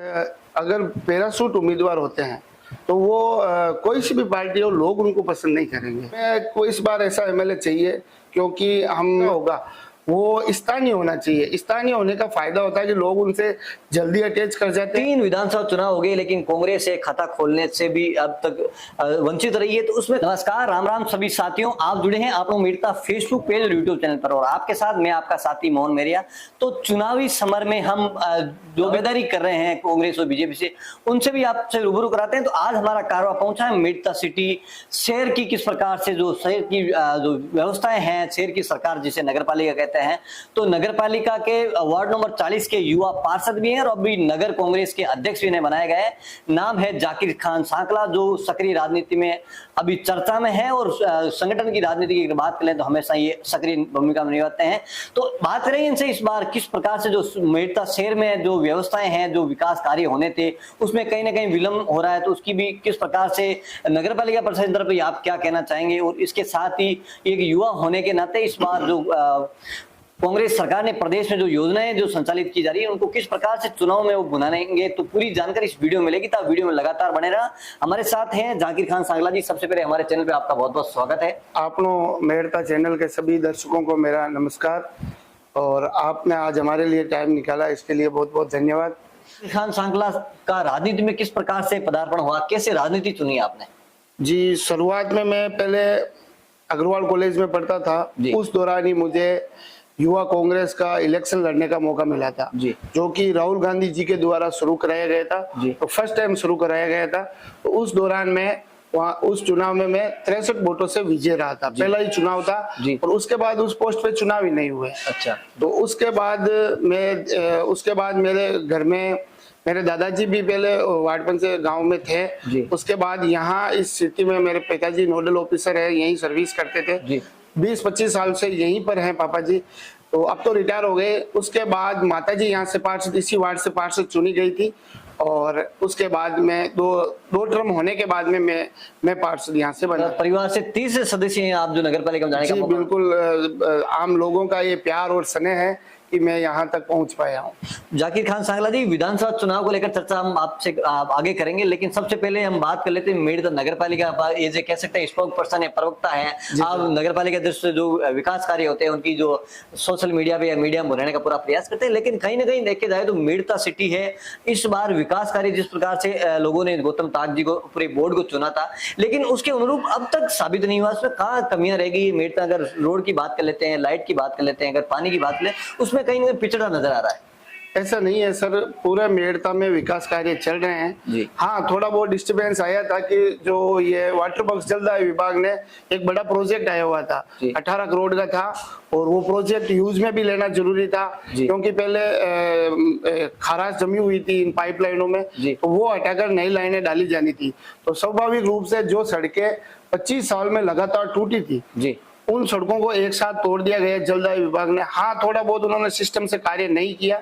अगर पैराशूट उम्मीदवार होते हैं तो वो कोई सी भी पार्टी हो, लोग उनको पसंद नहीं करेंगे। मैं को इस बार ऐसा एमएलए चाहिए, क्योंकि हम होगा वो स्थानीय होना चाहिए। स्थानीय होने का फायदा होता है कि लोग उनसे जल्दी अटैच कर जाते हैं। 3 विधानसभा चुनाव हो गए, लेकिन कांग्रेस से खाता खोलने से भी अब तक वंचित रही है। तो उसमें नमस्कार, राम राम सभी साथियों, आप जुड़े हैं आप लोग मीडिया फेसबुक पेज और यूट्यूब चैनल पर, और आपके साथ मैं आपका साथी मोहन मेरिया। तो चुनावी समर में हम जो बेदारी कर रहे हैं कांग्रेस और बीजेपी से, उनसे भी आपसे रूबरू कराते हैं। तो आज हमारा कारवा पहुंचा है मेडता सिटी। शहर की किस प्रकार से जो शहर की जो व्यवस्थाएं हैं, शहर की सरकार जिसे नगर पालिका कहते हैं, तो नगर पालिका के वार्ड नंबर 40 के युवा पार्षद भी हैं और अभी नगर कांग्रेस के अध्यक्ष भी इन्हें बनाया गया है। नाम है जाकिर खान सांकला, जो सक्रिय राजनीति में अभी चर्चा में है और संगठन की राजनीति की बात करें तो हमेशा ये सक्रिय भूमिका में निभाते हैं। तो बात करें इनसे इस बार किस प्रकार से जो मेडता शहर में जो व्यवस्थाएं हैं, जो विकास कार्य होने थे, उसमें कहीं ना कहीं विलंब हो रहा है, तो उसकी भी किस प्रकार से नगर पालिका प्रशासन तरफ आप क्या कहना चाहेंगे। और इसके साथ ही एक युवा होने के नाते इस बार जो कांग्रेस सरकार ने प्रदेश में जो योजनाएं जो संचालित की जा रही है, उनको किस प्रकार से चुनाव में वो बुलाएंगे, तो पूरी जानकारी इस वीडियो में मिलेगी। तो वीडियो में लगातार बने रहा। हमारे साथ हैं जाकिर खान सांकला जी। सबसे पहले हमारे चैनल पे आपका बहुत बहुत स्वागत है। आप लोग मेडता चैनल के सभी दर्शकों को मेरा नमस्कार, और आपने आज हमारे लिए टाइम निकाला, इसके लिए बहुत बहुत धन्यवाद। खान सांकला का राजनीति में किस प्रकार से पदार्पण हुआ, कैसे राजनीति चुनी आपने? जी, शुरुआत में मैं पहले अग्रवाल कॉलेज में पढ़ता था। उस दौरान ही मुझे युवा कांग्रेस का इलेक्शन लड़ने का मौका मिला था, जो कि राहुल गांधी जी के द्वारा शुरू कराया गया था। तो फर्स्ट टाइम शुरू कराया गया था। तो उस दौरान में वहाँ उस चुनाव में मैं 63 वोटों से विजय रहा था। पहला ही चुनाव था और उसके बाद उस पोस्ट पे चुनाव ही नहीं हुए। अच्छा। तो उसके बाद मेरे घर में मेरे दादाजी भी पहले वार्डपन से गांव में थे। उसके बाद यहाँ इस सिटी में मेरे पिताजी नोडल ऑफिसर है, यही सर्विस करते थे। 20-25 साल से यहीं पर हैं पापा जी। तो अब तो रिटायर हो गए। उसके बाद माताजी यहाँ से पार्षद, इसी वार्ड से पार्षद चुनी गई थी, और उसके बाद में दो टर्म होने के बाद में मैं पार्षद यहाँ से बना। परिवार से 30 सदस्य हैं आप जो नगर पालिका में जाने का? जी बिल्कुल, आम लोगों का ये प्यार और स्नेह है कि मैं यहाँ तक पहुंच पाया हूँ। जाकिर खान सांकला जी, विधानसभा चुनाव को लेकर चर्चा हम आपसे आगे करेंगे, लेकिन सबसे पहले हम बात कर लेते हैं मेडता नगर पालिका। ये जो कह सकते हैं स्पोक पर्सन है, प्रवक्ता है आप नगर पालिका दृष्टि जो विकास कार्य होते हैं उनकी जो सोशल मीडिया पे या मीडिया में रहने का पूरा प्रयास करते हैं। लेकिन कहीं ना कहीं देखे जाए तो मेडता सिटी है, इस बार विकास कार्य जिस प्रकार से लोगों ने गौतम ताक जी को पूरे बोर्ड को चुना था, लेकिन उसके अनुरूप अब तक साबित नहीं हुआ। उसमें कहाँ कमियां रहेगी मेडता? अगर रोड की बात कर लेते हैं, लाइट की बात कर लेते हैं, अगर पानी की बात करें, उसमें कहीं ना कहीं पिछड़ा नजर आ रहा है। ऐसा नहीं है सर, पूरे मेडता में विकास कार्य चल रहे हैं। हाँ, थोड़ा बहुत डिस्टर्बेंस आया था कि जो ये वाटर वर्क्स जलदाय विभाग ने एक बड़ा प्रोजेक्ट आया हुआ था, 18 करोड़ का था, और वो प्रोजेक्ट यूज में भी लेना जरूरी था, क्योंकि पहले खाराश जमी हुई थी इन पाइपलाइनों में, तो वो हटाकर नई लाइनें डाली जानी थी। तो स्वाभाविक रूप से जो सड़कें 25 साल में लगातार टूटी थी, उन सड़कों को एक साथ तोड़ दिया गया जलदाय विभाग ने। हाँ, थोड़ा बहुत उन्होंने सिस्टम से कार्य नहीं किया।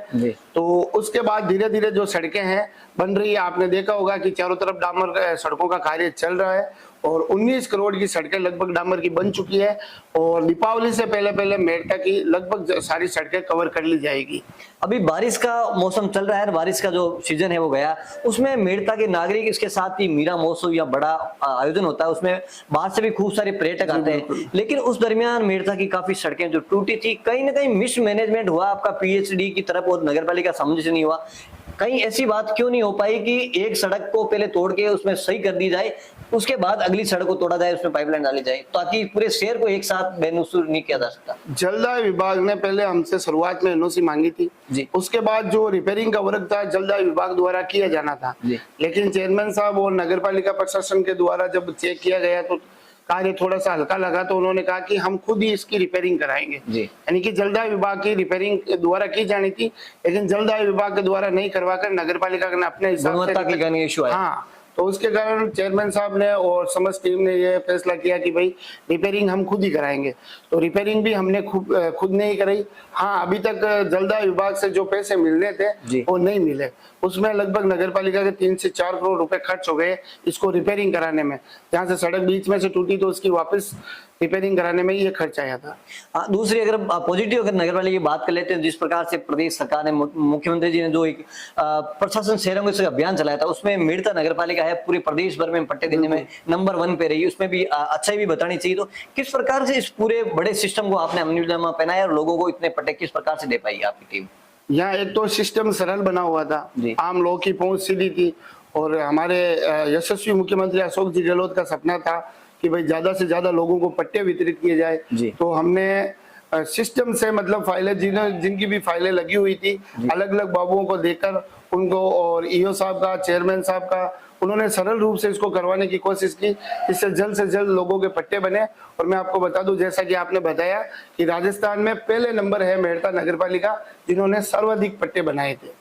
तो उसके बाद धीरे धीरे जो सड़कें हैं बन रही है। आपने देखा होगा कि चारों तरफ डामर सड़कों का कार्य चल रहा है, और 19 करोड़ की सड़कें लगभग डामर की बन चुकी है, और दीपावली से पहले मेडता की लगभग सारी सड़कें कवर कर ली जाएगी। अभी बारिश का मौसम चल रहा है, बारिश का जो सीजन है वो गया, उसमें मेडता के नागरिक, इसके साथ ही मीरा महोत्सव या बड़ा आयोजन होता है, उसमें बाहर से भी खूब सारे पर्यटक आते हैं। लेकिन उस दरमियान मेडता की काफी सड़कें जो टूटी थी, कहीं ना कहीं मिसमैनेजमेंट हुआ आपका पीएचडी की तरफ और नगर पालिका सामंजस्य नहीं हुआ। कहीं ऐसी बात क्यों नहीं हो पाई कि एक सड़क को पहले तोड़ के उसमें सही कर दी जाए, उसके बाद अगली सड़क को तोड़ा जाए, उसमें पाइपलाइन डाली जाए, ताकि पूरे शहर को एक साथ बेनुसूर नहीं किया जा सकता? जलदाय विभाग ने पहले हमसे शुरुआत में एनओसी मांगी थी। उसके बाद जो रिपेयरिंग का वर्क था जलदाय विभाग द्वारा किया जाना था, लेकिन चेयरमैन साहब और नगर पालिका प्रशासन के द्वारा जब चेक किया गया तो कार्य थोड़ा सा हल्का लगा। तो उन्होंने कहा कि हम खुद ही इसकी रिपेयरिंग कराएंगे। यानी कि जलदाय विभाग की रिपेयरिंग द्वारा की जानी थी, लेकिन जलदाय विभाग के द्वारा नहीं करवाकर नगर पालिका ने अपने हिसाब से। हाँ, तो उसके कारण चेयरमैन साहब ने और समस्त टीम ने ये फैसला किया कि भाई रिपेयरिंग हम खुद ही कराएंगे। तो रिपेयरिंग भी हमने खुद नहीं कराई। हाँ, अभी तक जलदाय विभाग से जो पैसे मिलने थे वो नहीं मिले। उसमें लगभग नगर पालिका के 3 से 4 करोड़ रुपए खर्च हो गए इसको रिपेयरिंग कराने में। जहाँ से सड़क बीच में से टूटी तो उसकी वापस रिपेयरिंग कराने में ये खर्च आया था। दूसरी अगर पॉजिटिव अगर नगर पालिका की बात कर लेते हैं, जिस प्रकार से प्रदेश सरकार ने मुख्यमंत्री जी ने जो एक प्रशासन शहरों के अभियान चलाया था, उसमें मेड़ता नगर पालिका है पूरे प्रदेश भर में पट्टे देने में नंबर 1 पे रही, उसमें भी अच्छाई भी बतानी चाहिए। तो किस प्रकार से इस पूरे बड़े सिस्टम को आपने अमली में पहनाया और लोगों को इतने पट्टे किस प्रकार से दे पाई आपकी टीम? यहाँ एक तो सिस्टम सरल बना हुआ था, आम लोग की पहुंच सीधी थी, और हमारे यशस्वी मुख्यमंत्री अशोक जी गहलोत का सपना था कि भाई ज्यादा से ज्यादा लोगों को पट्टे वितरित किए जाए। तो हमने सिस्टम से मतलब फाइलें जिनकी भी फाइलें लगी हुई थी अलग अलग बाबुओं को देकर उनको, और ईओ साहब का, चेयरमैन साहब का, उन्होंने सरल रूप से इसको करवाने की कोशिश की, इससे जल्द से जल्द लोगों के पट्टे बने। और मैं आपको बता दूं, जैसा कि आपने बताया कि राजस्थान में पहले नंबर है मेड़ता नगर पालिका जिन्होंने सर्वाधिक पट्टे बनाए थे।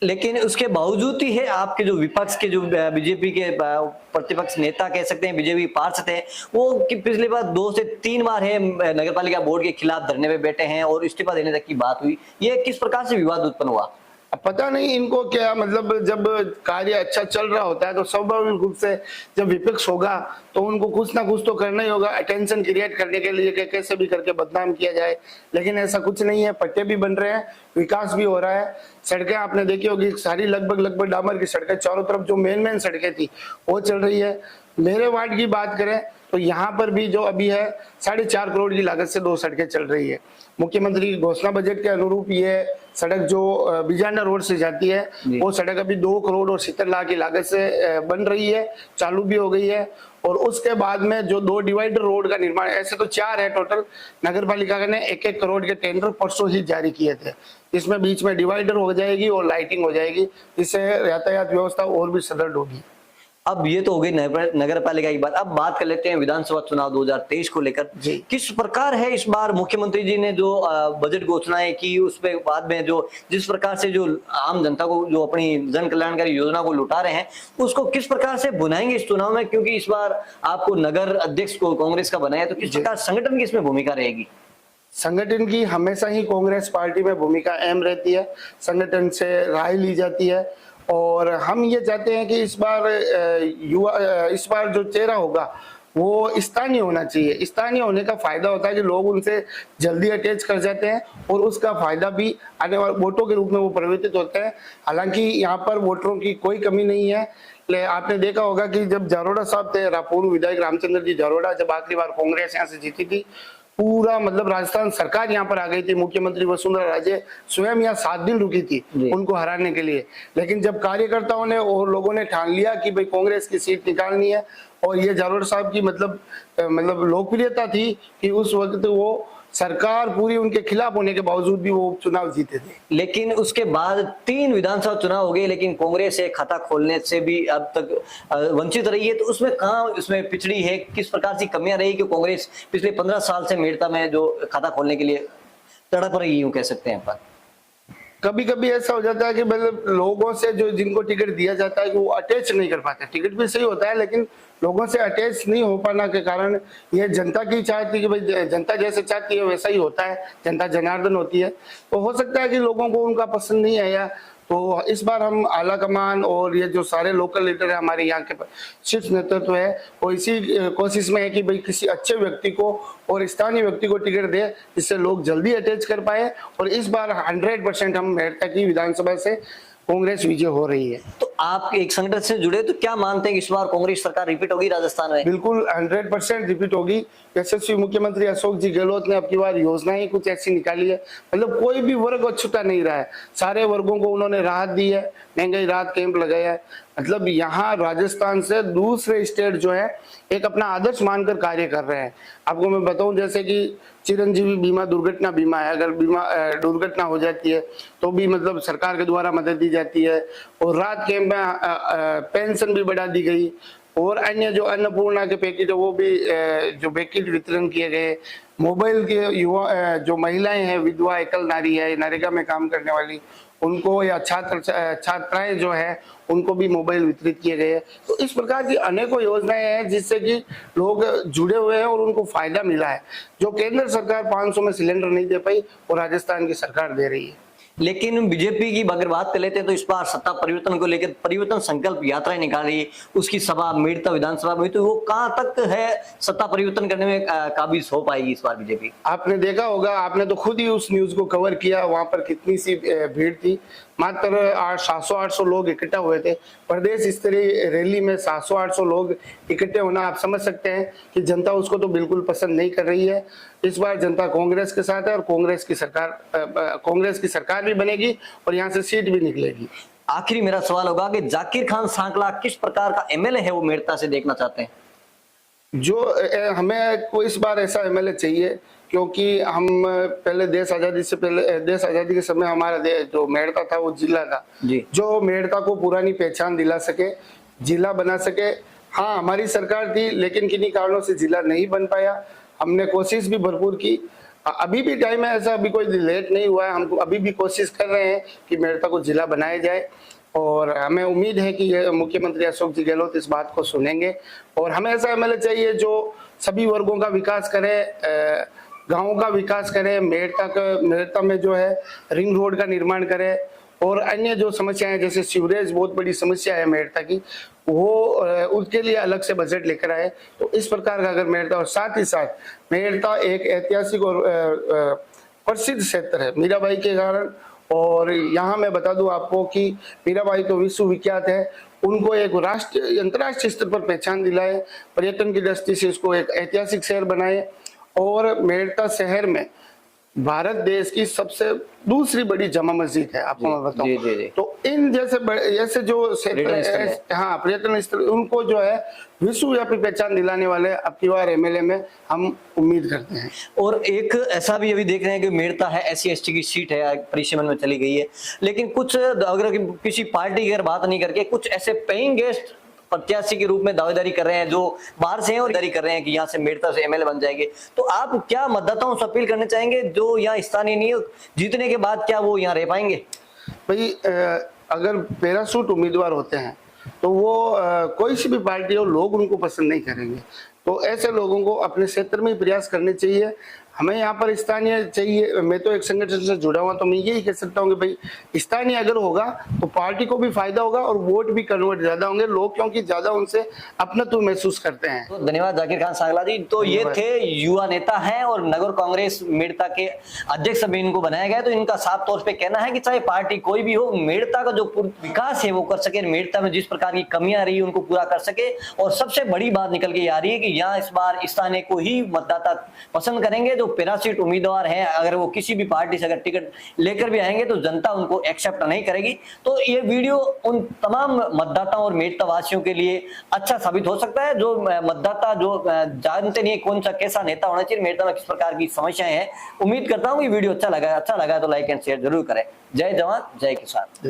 लेकिन उसके बावजूद ही है आपके जो विपक्ष के जो बीजेपी के प्रतिपक्ष नेता कह सकते हैं, बीजेपी पार्षद है, वो कि पिछली बार 2 से 3 बार है नगर पालिका बोर्ड के खिलाफ धरने पे बैठे हैं और इस्तीफा देने तक की बात हुई। ये किस प्रकार से विवाद उत्पन्न हुआ? अब पता नहीं इनको क्या, मतलब जब कार्य अच्छा चल रहा होता है तो स्वाभाविक रूप से जब विपक्ष होगा तो उनको कुछ ना कुछ तो करना ही होगा, अटेंशन क्रिएट करने के लिए कि कैसे भी करके बदनाम किया जाए। लेकिन ऐसा कुछ नहीं है, पट्टे भी बन रहे हैं, विकास भी हो रहा है। सड़कें आपने देखी होगी सारी लगभग डामर की सड़कें, चारों तरफ जो मेन सड़कें थी वो चल रही है। मेरे वार्ड की बात करें तो यहाँ पर भी जो अभी है 4.5 करोड़ की लागत से 2 सड़कें चल रही है। मुख्यमंत्री की घोषणा बजट के अनुरूप ये सड़क जो बिजाना रोड से जाती है वो सड़क अभी 2 करोड़ और 70 लाख की लागत से बन रही है, चालू भी हो गई है। और उसके बाद में जो 2 डिवाइडर रोड का निर्माण, ऐसे तो 4 है टोटल, नगर पालिका ने 1-1 करोड़ के टेंडर परसों ही जारी किए थे। इसमें बीच में डिवाइडर हो जाएगी और लाइटिंग हो जाएगी, जिससे यातायात व्यवस्था और भी सुदृढ़ होगी। अब ये तो हो गई नगर पालिका की बात। अब बात कर लेते हैं विधानसभा चुनाव 2023 को लेकर। किस प्रकार है इस बार मुख्यमंत्री जी ने जो बजट घोषणाएं की, उसके बाद में जो जिस प्रकार से जो आम जनता को जो अपनी जन कल्याणकारी योजना को लुटा रहे हैं, उसको किस प्रकार से बुनाएंगे इस चुनाव में? क्योंकि इस बार आपको नगर अध्यक्ष को कांग्रेस का बनाया, तो किस प्रकार संगठन की इसमें भूमिका रहेगी? संगठन की हमेशा ही कांग्रेस पार्टी में भूमिका अहम रहती है, संगठन से राय ली जाती है। और हम ये चाहते हैं कि इस बार जो चेहरा होगा वो स्थानीय होना चाहिए। स्थानीय होने का फायदा होता है कि लोग उनसे जल्दी अटैच कर जाते हैं और उसका फायदा भी आने वाले वोटों के रूप में वो परिवर्तित होते हैं। हालांकि यहाँ पर वोटरों की कोई कमी नहीं है। आपने देखा होगा कि जब जारोड़ा साहब थे, पूर्व विधायक रामचंद्र जी जारोड़ा, जब आखिरी बार कांग्रेस यहाँ से जीती थी, पूरा मतलब राजस्थान सरकार यहाँ पर आ गई थी, मुख्यमंत्री वसुंधरा राजे स्वयं यहाँ 7 दिन रुकी थी उनको हराने के लिए। लेकिन जब कार्यकर्ताओं ने और लोगों ने ठान लिया कि भाई कांग्रेस की सीट निकालनी है, और ये जारोड़ साहब की मतलब लोकप्रियता थी कि उस वक्त वो सरकार पूरी उनके खिलाफ होने के बावजूद भी वो उपचुनाव जीते थे। लेकिन उसके बाद 3 विधानसभा चुनाव हो गए, लेकिन कांग्रेस से खाता खोलने से भी अब तक वंचित रही है। तो उसमें कहाँ उसमें पिछड़ी है, किस प्रकार की कमियां रही कि कांग्रेस पिछले 15 साल से मेड़ता में जो खाता खोलने के लिए तड़प रही है, यूं कह सकते हैं? कभी कभी ऐसा हो जाता है कि मतलब लोगों से जो जिनको टिकट दिया जाता है कि वो अटैच नहीं कर पाते। टिकट भी सही होता है लेकिन लोगों से अटैच नहीं हो पाना के कारण ये जनता की चाहती है कि भाई जनता जैसे चाहती है वैसा ही होता है, जनता जनार्दन होती है। तो हो सकता है कि लोगों को उनका पसंद नहीं आया। तो इस बार हम आला कमान और ये जो सारे लोकल लीडर है हमारे यहाँ के शीर्ष नेतृत्व है, वो इसी कोशिश में है कि भाई किसी अच्छे व्यक्ति को और स्थानीय व्यक्ति को टिकट दे जिससे लोग जल्दी अटैच कर पाए। और इस बार 100% हम मेड़ता की विधानसभा से कांग्रेस विजय हो रही है। तो आप एक संगठन से जुड़े, तो क्या मानते हैं कि इस बार कांग्रेस सरकार रिपीट होगी राजस्थान में? बिल्कुल 100% रिपीट होगी। यशस्वी मुख्यमंत्री अशोक जी गहलोत ने अब की बार योजनाएं कुछ ऐसी निकाली है, मतलब कोई भी वर्ग अछूता नहीं रहा है, सारे वर्गों को उन्होंने राहत दी है, महंगाई राहत कैंप लगाया है। मतलब यहाँ राजस्थान से दूसरे स्टेट जो है एक अपना आदर्श मानकर कार्य कर रहे हैं। आपको मैं बताऊं, जैसे कि चिरंजीवी बीमा, दुर्घटना बीमा है, अगर बीमा दुर्घटना हो जाती है तो भी मतलब सरकार के द्वारा मदद दी जाती है। और राहत कैंप में पेंशन भी बढ़ा दी गई। और अन्य जो अन्नपूर्णा के पैकेज है वो भी जो पैकेज वितरण किए गए। मोबाइल के युवा जो महिलाएं हैं, विधवा एकल नारी है, नरेगा में काम करने वाली, उनको या छात्राएं जो है उनको भी मोबाइल वितरित किए गए। तो इस प्रकार की अनेकों योजनाएं हैं जिससे कि लोग जुड़े हुए हैं और उनको फायदा मिला है। जो केंद्र सरकार 500 में सिलेंडर नहीं दे पाई वो राजस्थान की सरकार दे रही है। लेकिन बीजेपी की अगर बात कर लेते हैं तो इस बार सत्ता परिवर्तन को लेकर परिवर्तन संकल्प यात्राएं निकाली, उसकी सभा मेड़ता विधानसभा में, तो वो कहां तक है सत्ता परिवर्तन करने में काबिज हो पाएगी इस बार बीजेपी? आपने देखा होगा, आपने तो खुद ही उस न्यूज को कवर किया, वहां पर कितनी सी भीड़ थी। मात्र 700-800 लोग इकट्ठा हुए थे। प्रदेश स्तरीय रैली में 700-800 लोग इकट्ठे होना, आप समझ सकते हैं कि जनता उसको तो बिल्कुल पसंद नहीं कर रही है। इस बार जनता कांग्रेस के साथ है और कांग्रेस की सरकार भी बनेगी और यहाँ से सीट भी निकलेगी। आखिरी मेरा सवाल होगा कि जाकिर खान सांकला किस प्रकार का एमएलए है वो मेड़ता से देखना चाहते हैं? हमें को इस बार ऐसा एमएलए चाहिए, क्योंकि हम पहले देश आजादी के समय हमारा जो मेड़ता था वो जिला था जी। जो मेड़ता को पुरानी पहचान दिला सके, जिला बना सके। हाँ, हमारी सरकार थी लेकिन किन्हीं कारणों से जिला नहीं बन पाया। हमने कोशिश भी भरपूर की, अभी भी टाइम है, ऐसा अभी कोई लेट नहीं हुआ है। हम अभी भी कोशिश कर रहे हैं कि मेड़ता को जिला बनाया जाए और हमें उम्मीद है कि ये मुख्यमंत्री अशोक जी गहलोत इस बात को सुनेंगे। और हमें ऐसा एमएलए चाहिए जो सभी वर्गों का विकास करे, गाँव का विकास करे, मेड़ता में जो है रिंग रोड का निर्माण करे और अन्य जो समस्याएं जैसे सीवरेज बहुत बड़ी समस्या है मेड़ता की, वो उसके लिए अलग से बजट लेकर आए। तो इस प्रकार का अगर मेड़ता, और साथ ही साथ मेड़ता एक ऐतिहासिक और प्रसिद्ध क्षेत्र है मीराबाई के कारण। और यहाँ मैं बता दूं आपको कि मीराबाई तो विश्वविख्यात है, उनको एक अंतर्राष्ट्रीय स्तर पर पहचान दिलाए, पर्यटन की दृष्टि से इसको एक ऐतिहासिक शहर बनाए। और मेड़ता शहर में भारत देश की सबसे दूसरी बड़ी जमा मस्जिद है, आपको मैं बताऊं। जी। तो इन जैसे जो हाँ पर्यटन स्थल, उनको जो है विश्वव्यापी पहचान दिलाने वाले अब की बार एमएलए में हम उम्मीद करते हैं। और एक ऐसा भी अभी देख रहे हैं कि मेड़ता है SC/ST की सीट है, परिसीमन में चली गई है, लेकिन कुछ अगर किसी पार्टी की अगर बात नहीं करके कुछ ऐसे पेइंग गेस्ट प्रत्याशी के रूप में दावेदारी कर रहे हैं जो बाहर से हैं और दावेदारी कर रहे हैं कि यहाँ से मेड़ता से एमएलए बन जाएंगे। तो आप क्या मतदाताओं से अपील करना चाहेंगे जो यहाँ स्थानीय नहीं, जीतने के बाद क्या वो यहाँ रह पाएंगे? भाई अगर पैराशूट उम्मीदवार होते हैं तो वो कोई सी भी पार्टी हो, लोग उनको पसंद नहीं करेंगे। तो ऐसे लोगों को अपने क्षेत्र में ही प्रयास करने चाहिए। हमें यहाँ पर स्थानीय चाहिए। मैं तो एक संगठन से जुड़ा हुआ, तो मैं यही कह सकता हूँ कि भाई स्थानीय अगर होगा तो पार्टी को भी फायदा होगा और वोट भी कन्वर्ट ज्यादा होंगे लोग, क्योंकि ज्यादा उनसे अपनत्व महसूस करते हैं। तो धन्यवाद जाकिर खान सांकला जी। तो ये थे युवा नेता हैं और नगर कांग्रेस मेड़ता के अध्यक्ष भी इनको बनाया गया। तो इनका साफ तौर पे कहना है कि चाहे पार्टी कोई भी हो, मेड़ता का जो विकास है वो कर सके, मेड़ता में जिस प्रकार की कमियां रही उनको पूरा कर सके। और सबसे बड़ी बात निकल के आ रही है कि यहाँ इस बार स्थानीय को ही मतदाता पसंद करेंगे। जो पैरासीट उम्मीदवार हैं, अगर वो किसी भी पार्टी से अगर टिकट लेकर भी आएंगे तो जनता उनको एक्सेप्ट नहीं करेगी। तो ये वीडियो उन तमाम मतदाताओं और मेड़ता वासियों के लिए अच्छा साबित हो सकता है जो मतदाता जो जानते नहीं कौन सा कैसा नेता होना चाहिए, मेड़ता में किस प्रकार की समस्याएं हैं। उम्मीद करता हूँ ये वीडियो अच्छा लगा तो लाइक एंड शेयर जरूर करें। जय जवान जय किसान।